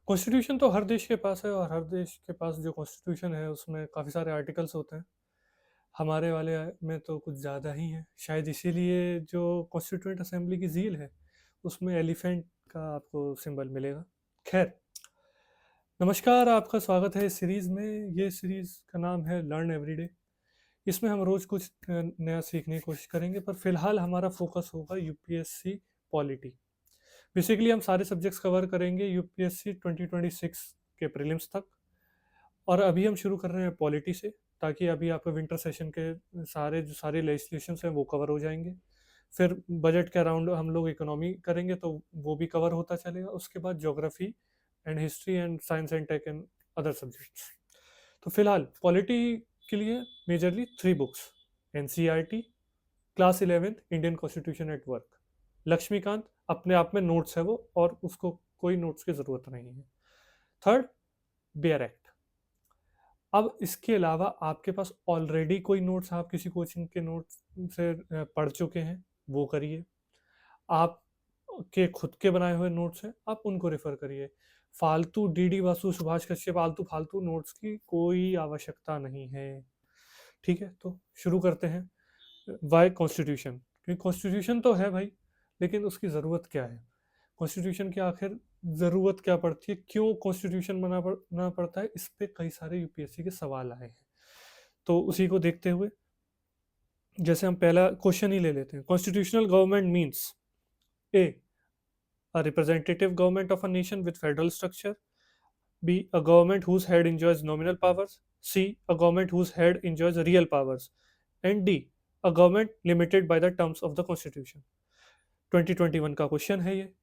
Constitution तो हर देश के पास है और हर देश के पास जो कॉन्स्टिट्यूशन है उसमें काफ़ी सारे आर्टिकल्स होते हैं। हमारे वाले में तो कुछ ज़्यादा ही है, शायद इसीलिए जो कॉन्स्टिट्यूंट असेंबली की झील है उसमें एलिफेंट का आपको सिंबल मिलेगा। खैर, नमस्कार, आपका स्वागत है इस सीरीज़ में। ये सीरीज़ का नाम है लर्न एवरीडे। इसमें हम रोज़ कुछ नया सीखने की कोशिश करेंगे, पर फिलहाल हमारा फोकस होगा यूपीएससी पॉलिटी। बेसिकली हम सारे सब्जेक्ट्स कवर करेंगे यूपीएससी 2026 के प्रीलिम्स तक। और अभी हम शुरू कर रहे हैं पॉलिटी से, ताकि अभी आपके विंटर सेशन के सारे जो सारे लेजिस्लेशंस हैं वो कवर हो जाएंगे। फिर बजट के अराउंड हम लोग इकोनॉमी करेंगे तो वो भी कवर होता चलेगा। उसके बाद geography and history and science and tech and other subjects. तो फिलहाल पॉलिटी के लिए majorly 3 books: NCERT, class 11 Indian constitution at work, Laxmikanth. अपने आप में नोट्स है वो, और उसको कोई नोट्स की ज़रूरत नहीं है। Third, bare act. अब इसके अलावा आपके पास ऑलरेडी कोई नोट्स आप किसी कोचिंग के नोट्स से पढ़ चुके हैं, वो करिए। आप के खुद के बनाए हुए नोट्स हैं, आप उनको रेफर करिए। फालतू डीडी वासु सुभाष कश्यप आलतू फालतू नोट्स की कोई आवश्यकता नहीं है। ठीक है, तो शुरू करते हैं। Y constitution? क्योंकि कॉन्स्टिट्यूशन तो है भाई, लेकिन उसकी ज़रूरत क्या है? कॉन्स्टिट्यूशन की आखिर ज़रूरत क्या पड़ती है, क्यों कॉन्स्टिट्यूशन बनाना पड़ता है? इस पे कई सारे यूपीएससी के सवाल आए हैं। तो उसी को देखते हुए जैसे हम पहला क्वेश्चन ही ले लेते हैं। Constitutional government means: A, a representative government of a nation with federal structure; b, a government whose head enjoys nominal powers; c, a government whose head enjoys real powers; and d, a government limited by the terms of the constitution। 2021 का question है ये।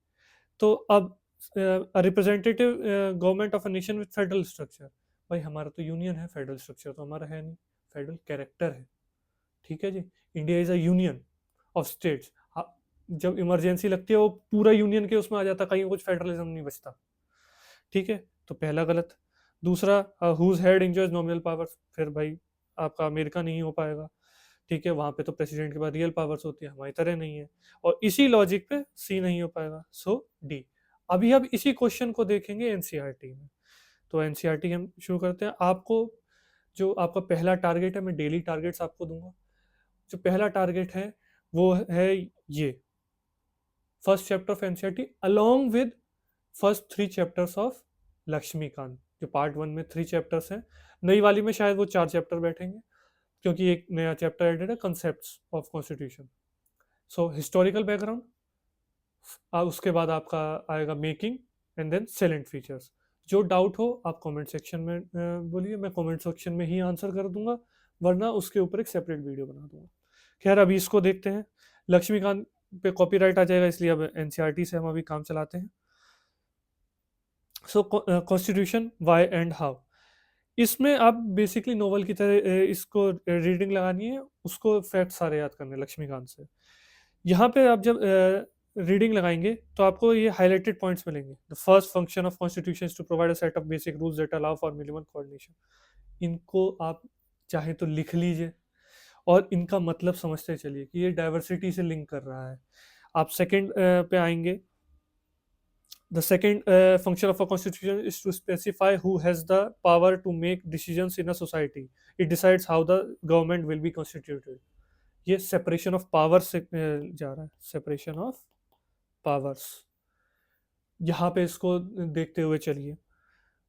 तो अब representative government of a nation with federal structure, भाई हमारा तो union है, federal structure तो हमारा है नहीं, फेडरल कैरेक्टर है। ठीक है जी, India is a union of states. जब इमरजेंसी लगती है वो पूरा यूनियन के उसमें आ जाता, कहीं कुछ फेडरलिज्म नहीं बचता। ठीक है, तो पहला गलत। दूसरा, whose head enjoys nominal powers, फिर भाई आपका अमेरिका नहीं हो पाएगा। ठीक है, वहां पे तो प्रेसिडेंट के पास रियल पावर्स होती है, हमारी तरह नहीं है। और इसी लॉजिक पे सी नहीं हो पाएगा, सो डी। अभी अब इसी क्वेश्चन को देखेंगे एनसीईआरटी में। तो एनसीईआरटी हम शुरू करते हैं। आपको जो आपका पहला टारगेट है, मैं डेली टारगेट्स आपको दूंगा। जो पहला टारगेट है वो है ये: first chapter of NCERT along with first 3 chapters of Laxmikanth. जो पार्ट 1 में 3 चैप्टर्स हैं, नई वाली में शायद वो 4 चैप्टर बैठेंगे, क्योंकि एक नया चैप्टर एडेड है, concepts of constitution. So historical background, उसके बाद आपका आएगा making, and then salient features. जो डाउट हो आप कमेंट सेक्शन में बोलिए, मैं कमेंट सेक्शन में ही आंसर कर दूंगा, वरना उसके ऊपर एक सेपरेट वीडियो बना दूंगा। खैर, अभी इसको देखते हैं। लक्ष्मीकांत पे कॉपीराइट आ जाएगा, इसलिए अब एनसीईआरटी से हम अभी काम चलाते हैं। सो कॉन्स्टिट्यूशन, वाई एंड हाउ। इसमें आप बेसिकली नोवेल की तरह इसको रीडिंग लगानी है, उसको फैक्ट सारे याद करने हैं लक्ष्मीकांत से। यहाँ पे आप जब रीडिंग लगाएंगे तो आपको ये हाईलाइटेड पॉइंट्स मिलेंगे। The first function of constitution to provide a set of basic rules that allow for minimum coordination. इनको आप चाहे तो लिख लीजिए और इनका मतलब समझते चलिए कि ये डाइवर्सिटी से लिंक कर रहा है। आप सेकंड पे आएंगे। The second function of a constitution is to specify who has the power to make decisions in a society. It decides how the government will be constituted. ये separation of powers से जा रहा है, separation of powers। यहाँ पे इसको देखते हुए चलिए।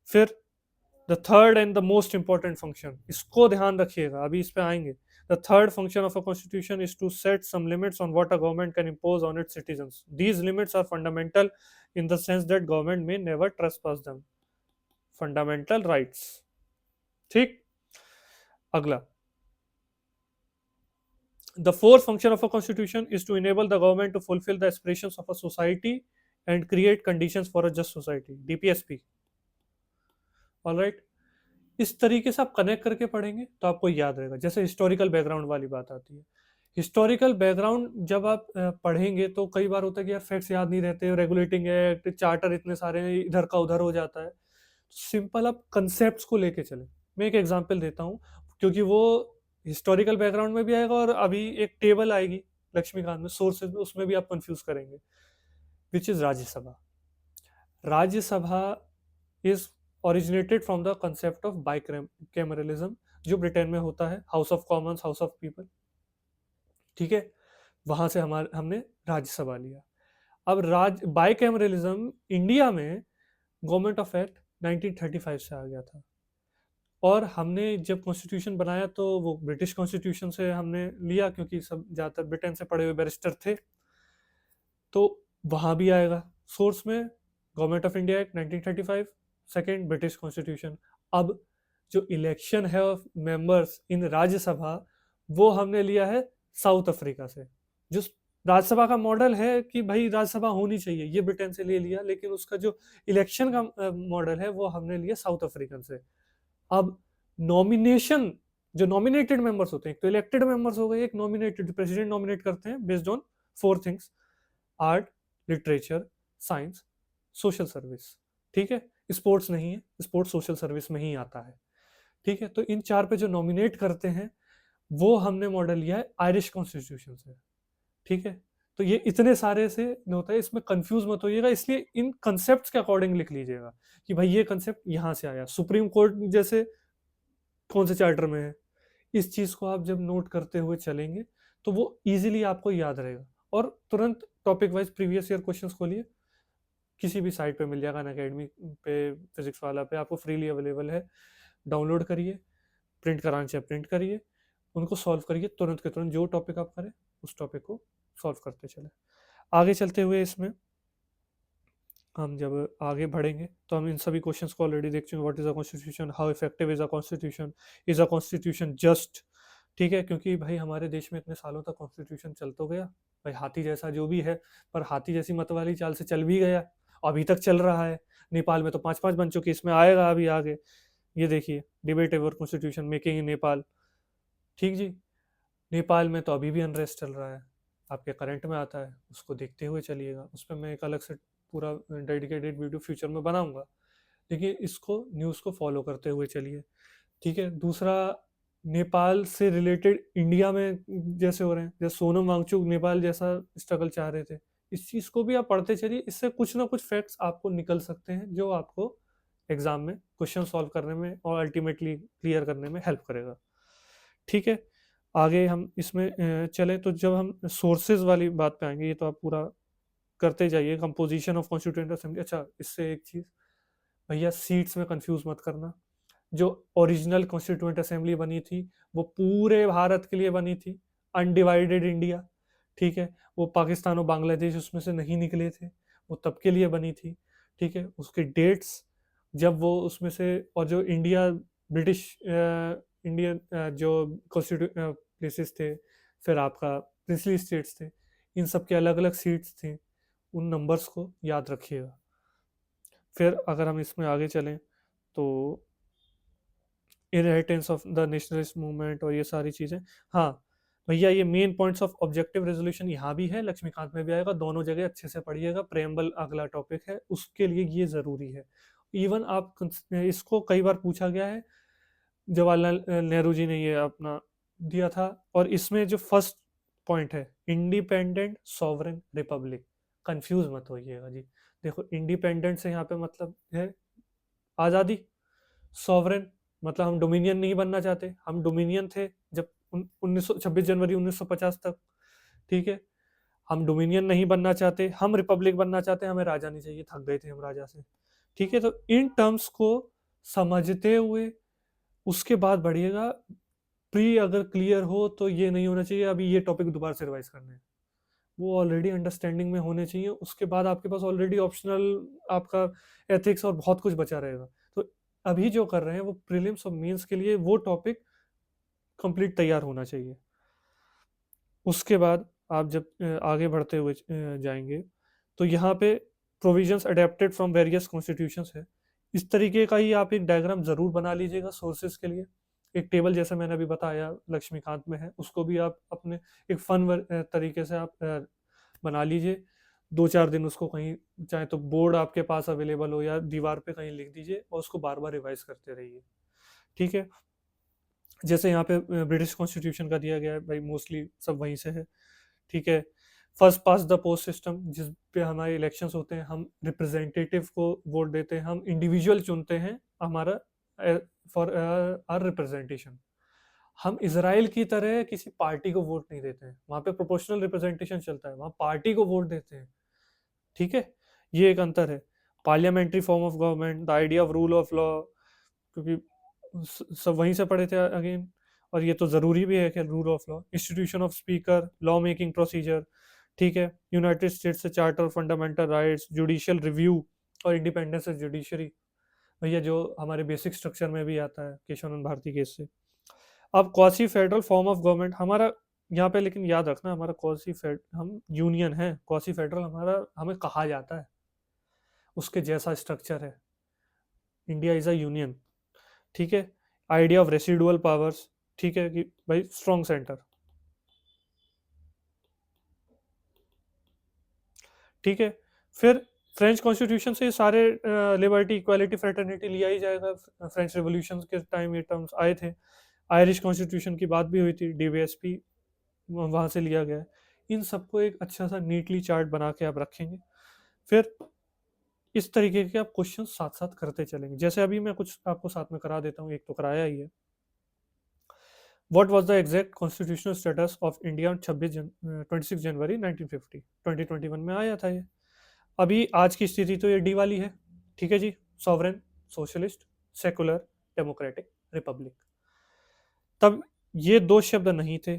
फिर the third and the most important function, इसको ध्यान रखिएगा, अभी इस पे आएंगे। The third function of a constitution is to set some limits on what a government can impose on its citizens. These limits are fundamental in the sense that government may never trespass them. Fundamental rights. ठीक, अगला। The fourth function of a constitution is to enable the government to fulfill the aspirations of a society and create conditions for a just society. DPSP। All right, इस तरीके से आप connect करके पढ़ेंगे तो आपको याद रहेगा। जैसे हिस्टोरिकल बैकग्राउंड वाली बात आती है, हिस्टोरिकल बैकग्राउंड जब आप पढ़ेंगे तो कई बार होता है कि यार फैक्ट्स याद नहीं रहते, रेगुलेटिंग एक्ट, चार्टर इतने सारे हैं, इधर का उधर हो जाता है। सिंपल आप कंसेप्ट को लेके चले। मैं एक एग्जांपल देता हूँ, क्योंकि वो हिस्टोरिकल बैकग्राउंड में भी आएगा और अभी एक टेबल आएगी लक्ष्मीकांत में सोर्सेज में, उसमें भी आप कंफ्यूज करेंगे। Which is Rajya Sabha. Rajya Sabha is originated from the concept of bicameralism, जो ब्रिटेन में होता है, house of Commons, house of people. ठीक है, वहां से हमारे हमने राज्यसभा लिया। अब बाइकैमरलिज्म इंडिया में गवर्नमेंट ऑफ एक्ट 1935 से आ गया था। और हमने जब कॉन्स्टिट्यूशन बनाया तो वो ब्रिटिश कॉन्स्टिट्यूशन से हमने लिया, क्योंकि सब ज़्यादातर ब्रिटेन से पढ़े हुए बैरिस्टर थे। तो वहाँ भी आएगा सोर्स में, government of India act 1935, second British constitution. अब जो इलेक्शन है ऑफ मेंबर्स इन राज्यसभा, वो हमने लिया है साउथ अफ्रीका से। जो राज्यसभा का मॉडल है कि भाई राज्यसभा होनी चाहिए, ये ब्रिटेन से ले लिया, लेकिन उसका जो इलेक्शन का मॉडल है वो हमने लिया साउथ अफ्रीकन से। अब नॉमिनेशन, जो नॉमिनेटेड मेंबर्स होते हैं, एक तो इलेक्टेड मेंबर्स हो गए, एक नॉमिनेटेड, प्रेसिडेंट नॉमिनेट करते हैं based on 4 things: art, literature, science, social service. ठीक है, स्पोर्ट्स नहीं है, स्पोर्ट्स सोशल सर्विस में ही आता है। ठीक है, तो इन 4 पे जो नॉमिनेट करते हैं वो हमने मॉडल लिया है आयरिश कॉन्स्टिट्यूशन से। ठीक है, तो ये इतने सारे से होता है, इसमें कंफ्यूज मत होइएगा, इसलिए इन कंसेप्ट के अकॉर्डिंग लिख लीजिएगा कि भाई ये कंसेप्ट यहाँ से आया, सुप्रीम कोर्ट जैसे कौन से चार्टर में है। इस चीज को आप जब नोट करते हुए चलेंगे तो वो इजीली आपको याद रहेगा। और तुरंत topic wise previous year questions खोलिए, किसी भी साइट पे मिल जाएगा, अनअकैडमी पे, फिजिक्स वाला पे आपको फ्रीली अवेलेबल है। डाउनलोड करिए, प्रिंट कराना चाहे प्रिंट करिए, उनको सॉल्व करिए तुरंत के तुरंत, जो टॉपिक आप करें उस टॉपिक को सॉल्व करते चले। आगे चलते हुए इसमें हम जब आगे बढ़ेंगे तो हम इन सभी क्वेश्चंस को ऑलरेडी देख चुके हैं। What is a constitution, how effective is a constitution just. ठीक है, क्योंकि भाई हमारे देश में इतने सालों तक कॉन्स्टिट्यूशन चल तो गया, भाई हाथी जैसा जो भी है, पर हाथी जैसी मत वाली चाल से चल भी गया, अभी तक चल रहा है। नेपाल में तो 5-5 बन चुके, इसमें आएगा अभी आगे। ये देखिए, debate over constitution making in Nepal. ठीक जी, नेपाल में तो अभी भी अनरेस्ट चल रहा है, आपके करंट में आता है, उसको देखते हुए चलिएगा। उस पर मैं एक अलग से पूरा डेडिकेटेड वीडियो फ्यूचर में बनाऊंगा, लेकिन इसको न्यूज़ को फॉलो करते हुए चलिए। ठीक है, दूसरा, नेपाल से रिलेटेड इंडिया में जैसे हो रहे हैं, जैसे सोनम वांगचुक नेपाल जैसा स्ट्रगल चाह रहे थे, इस चीज़ को भी आप पढ़ते चलिए, इससे कुछ ना कुछ फैक्ट्स आपको निकल सकते हैं जो आपको एग्जाम में क्वेश्चन सॉल्व करने में और अल्टीमेटली क्लियर करने में हेल्प करेगा। ठीक है, आगे हम इसमें चले तो जब हम सोर्सेज वाली बात पे आएंगे, ये तो आप पूरा करते जाइए, कंपोजिशन ऑफ कॉन्स्टिट्यूएंट असेंबली। अच्छा, इससे एक चीज़, भैया सीट्स में कंफ्यूज मत करना। जो ओरिजिनल कॉन्स्टिट्यूएंट असेंबली बनी थी वो पूरे भारत के लिए बनी थी, अनडिवाइडेड इंडिया। ठीक है, वो पाकिस्तान और बांग्लादेश उसमें से नहीं निकले थे, वो तब के लिए बनी थी। ठीक है, उसके डेट्स जब वो उसमें से, और जो इंडिया ब्रिटिश इंडियन जो कॉन्स्टिट्यू प्लेसेस थे, फिर आपका प्रिंसली स्टेट्स थे, इन सब के अलग अलग सीट्स थे, उन नंबर्स को याद रखिएगा। फिर अगर हम इसमें आगे चलें तो inheritance of the nationalist movement और ये सारी चीज़ें। हाँ भैया, ये main points of objective resolution यहाँ भी है, लक्ष्मीकांत में भी आएगा, दोनों जगह अच्छे से पढ़िएगा। प्रेम्बल अगला टॉपिक है, उसके लिए ये ज़रूरी है। इवन आप इसको कई बार पूछा गया है, जवाहरलाल नेहरू जी ने ये अपना दिया था। और इसमें जो फर्स्ट पॉइंट है, इंडिपेंडेंट सॉवरेन रिपब्लिक, कंफ्यूज मत होइएगा जी। देखो, इंडिपेंडेंट से यहाँ पे मतलब है आज़ादी, सॉवरेन मतलब हम डोमिनियन नहीं बनना चाहते, हम डोमिनियन थे जब 26 जनवरी 1950 तक। ठीक है, हम डोमिनियन नहीं बनना चाहते, हम रिपब्लिक बनना चाहते हैं, हमें राजा नहीं चाहिए, थक गए थे हम राजा से। ठीक है, तो इन टर्म्स को समझते हुए उसके बाद बढ़िएगा। प्री अगर क्लियर हो तो ये नहीं होना चाहिए अभी ये टॉपिक दोबारा से रिवाइज करने हैं, वो ऑलरेडी अंडरस्टैंडिंग में होने चाहिए। उसके बाद आपके पास ऑलरेडी ऑप्शनल आपका एथिक्स और बहुत कुछ बचा रहेगा। तो अभी जो कर रहे हैं वो प्रीलिम्स और मेंस के लिए वो टॉपिक कंप्लीट तैयार होना चाहिए। उसके बाद आप जब आगे बढ़ते हुए जाएंगे तो यहाँ पे provisions adapted from various constitutions है, इस तरीके का ही आप एक डायग्राम ज़रूर बना लीजिएगा सोर्सेज के लिए। एक टेबल जैसे मैंने अभी बताया लक्ष्मीकांत में है, उसको भी आप अपने एक फन तरीके से आप बना लीजिए। 2-4 दिन उसको कहीं, चाहे तो बोर्ड आपके पास अवेलेबल हो या दीवार पे कहीं लिख दीजिए और उसको बार बार रिवाइज करते रहिए। ठीक है, जैसे यहाँ पे ब्रिटिश कॉन्स्टिट्यूशन का दिया गया है भाई, मोस्टली सब वहीं से है। ठीक है, first pass the post system, जिस पे हमारे इलेक्शंस होते हैं, हम रिप्रेजेंटेटिव को वोट देते हैं, हम इंडिविजुअल चुनते हैं हमारा फॉर आर रिप्रेजेंटेशन। हम इसराइल की तरह किसी पार्टी को वोट नहीं देते हैं, वहां पे प्रोपोर्शनल रिप्रेजेंटेशन चलता है, वहां पार्टी को वोट देते हैं। ठीक है, ये एक अंतर है। Parliamentary form of government, the idea of rule of law, क्योंकि सब वहीं से पढ़े थे अगेन, और ये तो ज़रूरी भी है कि rule of law, institution of speaker, law making procedure. ठीक है, यूनाइटेड स्टेट्स से charter fundamental rights, judicial review और इंडिपेंडेंस ऑफ जुडिशरी, भैया जो हमारे बेसिक स्ट्रक्चर में भी आता है केशवानंद भारती केस से। अब quasi federal form of government हमारा यहाँ पे, लेकिन याद रखना हमारा क्वासी फेड, हम यूनियन है, क्वासी फेडरल हमारा हमें कहा जाता है, उसके जैसा स्ट्रक्चर है, इंडिया इज अ यूनियन। ठीक है, आइडिया ऑफ रेसिडुअल पावर्स, ठीक है कि भाई स्ट्रॉन्ग सेंटर। ठीक है, फिर फ्रेंच कॉन्स्टिट्यूशन से सारे लिबर्टी इक्वालिटी फ्रेटर्निटी लिया ही जाएगा, फ्रेंच रेवोल्यूशन के टाइम ये टर्म्स आए थे। आयरिश कॉन्स्टिट्यूशन की बात भी हुई थी, डीवीएसपी वहां से लिया गया है। इन सबको एक अच्छा सा नीटली चार्ट बना के आप रखेंगे, फिर इस तरीके के आप क्वेश्चन साथ साथ करते चलेंगे। जैसे अभी मैं कुछ आपको साथ में करा देता हूँ, एक तो कराया ही है। What was the exact constitutional status of India 26 जनवरी 1950, 2021 में आया था ये। अभी आज की स्थिति तो ये डी वाली है। ठीक है जी, sovereign, socialist, secular, democratic, republic. तब ये दो शब्द नहीं थे,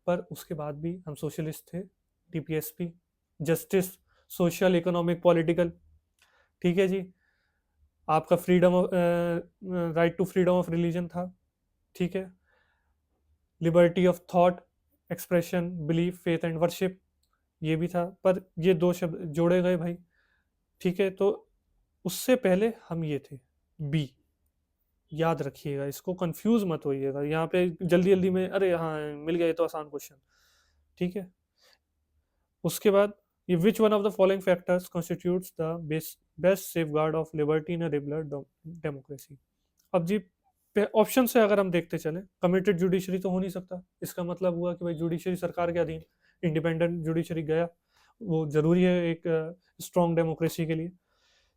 पर उसके बाद भी हम सोशलिस्ट थे, DPSP, justice, social, economic, political. ठीक है जी, आपका freedom of right to freedom of religion था। ठीक है, liberty of thought, expression, belief, faith and worship, ये भी था, पर ये दो शब्द जोड़े गए भाई। ठीक है, तो उससे पहले हम ये थे, बी। याद रखिएगा, इसको कंफ्यूज मत होइएगा यहाँ पे जल्दी जल्दी में, अरे हाँ मिल गया, ये तो आसान क्वेश्चन। ठीक है, उसके बाद ये which one of the following factors constitutes the best safe guard of liberty in liberal democracy. अब जी ऑप्शन से अगर हम देखते चले, कमिटेड जुडिशरी तो हो नहीं सकता, इसका मतलब हुआ कि भाई जुडिशरी सरकार के अधीन, इंडिपेंडेंट जुडिशरी गया, वो जरूरी है एक स्ट्रॉन्ग डेमोक्रेसी के लिए।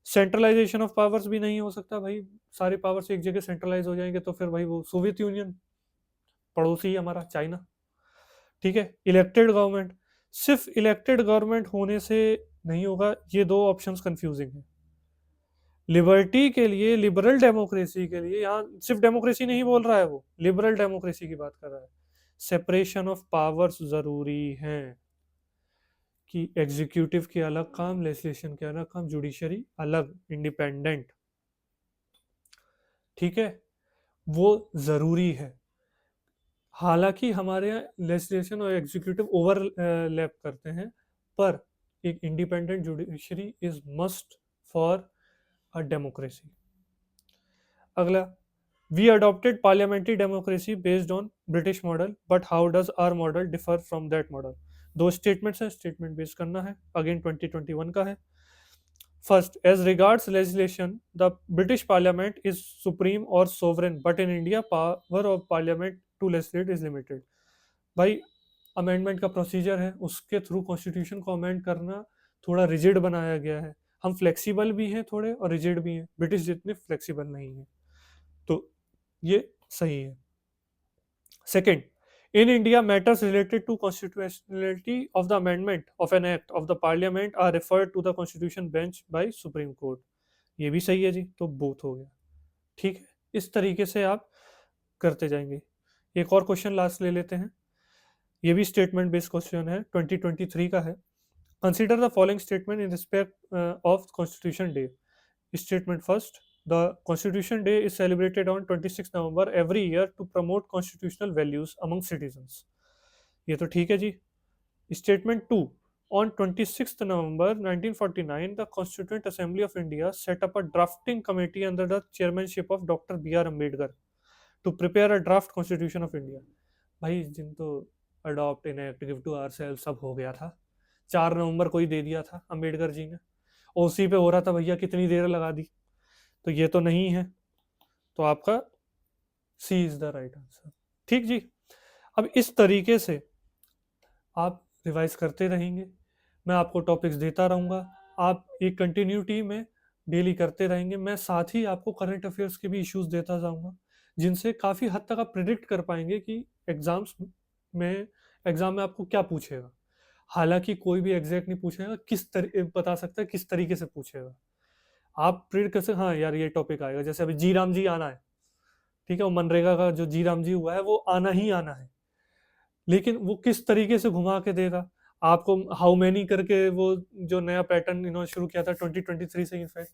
सेंट्रलाइजेशन ऑफ पावर्स भी नहीं हो सकता भाई, सारे पावर्स एक जगह सेंट्रलाइज हो जाएंगे तो फिर भाई वो सोवियत यूनियन, पड़ोसी हमारा चाइना। ठीक है, इलेक्टेड गवर्नमेंट, सिर्फ इलेक्टेड गवर्नमेंट होने से नहीं होगा, ये दो ऑप्शंस कंफ्यूजिंग है। लिबर्टी के लिए, लिबरल डेमोक्रेसी के लिए, यहाँ सिर्फ डेमोक्रेसी नहीं बोल रहा है, वो लिबरल डेमोक्रेसी की बात कर रहा है। सेपरेशन ऑफ पावर्स जरूरी है, कि एग्जीक्यूटिव के अलग काम, लेजिस्लेशन के अलग काम, जुडिशरी अलग, इंडिपेंडेंट। ठीक है, वो जरूरी है। हालांकि हमारे यहाँ लेजिस्लेशन और एग्जीक्यूटिव ओवरलैप करते हैं, पर एक independent judiciary is must for a democracy. अगला, we adopted parliamentary democracy based on British model, but how does our model differ from that model. दो स्टेटमेंट्स हैं, स्टेटमेंट बेस करना है, अगेन 2021 का है। First, as regards legislation, the British Parliament is supreme or sovereign, but in India, power of Parliament to legislate is limited. भाई amendment का procedure है, उसके थ्रू कॉन्स्टिट्यूशन को अमेंड करना थोड़ा रिजिड बनाया गया है। हम फ्लेक्सिबल भी हैं थोड़े और रिजिड भी हैं, ब्रिटिश जितने फ्लेक्सिबल नहीं है, तो ये सही है। Second, in India, matters related to constitutionality of the amendment of an act of the parliament are referred to the constitution bench by Supreme Court. ये भी सही है जी, तो बोथ हो गया। ठीक है, इस तरीके से आप करते जाएंगे। एक और क्वेश्चन लास्ट ले लेते हैं, ये भी स्टेटमेंट बेस्ड क्वेश्चन है, 2023 का है। Consider the following statement in respect of constitution day. Statement first, the Constitution Day is celebrated on 26 November every year to promote constitutional values among citizens. ये तो ठीक है जी। Statement 2, on 26th November 1949, the Constituent Assembly of India set up a drafting committee under the chairmanship of Dr. B.R. Ambedkar to prepare a draft Constitution of India. भाई इस दिन तो adopt, enact, give to ourselves सब हो गया था, 4 नवंबर को ही दे दिया था अम्बेडकर जी ने, उसी पे हो रहा था भैया, कितनी देर लगा दी, तो ये तो नहीं है, तो आपका सी इज द राइट आंसर। ठीक जी, अब इस तरीके से आप रिवाइज करते रहेंगे, मैं आपको टॉपिक्स देता रहूँगा, आप एक कंटिन्यूटी में डेली करते रहेंगे। मैं साथ ही आपको करंट अफेयर्स के भी इश्यूज़ देता जाऊँगा, जिनसे काफ़ी हद तक आप प्रिडिक्ट कर पाएँगे कि में एग्ज़ाम में आपको क्या पूछेगा। हालाँकि कोई भी एग्ज़ैक्ट नहीं पूछेगा, बता सकता है किस तरीके से पूछेगा। आप प्रिडिक्ट कर सकते हाँ, यार ये टॉपिक आएगा, जैसे अभी जी राम जी आना है, ठीक है? वो मनरेगा का जो जी राम जी हुआ है, वो आना ही आना है। लेकिन वो किस तरीके से घुमा के देगा, आपको हाउ मैनी करके वो जो नया पैटर्न इन्होंने शुरू किया था 2023 से इनफैक्ट,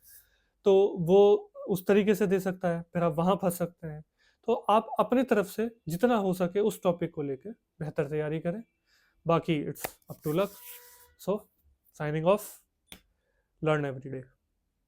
तो वो उस तरीके से दे सकता है, फिर आप वहाँ फँस सकते हैं। तो आप अपनी तरफ से जितना हो सके उस टॉपिक को लेके बेहतर तैयारी करें। बाकी it's up to luck. So signing off, learn every day.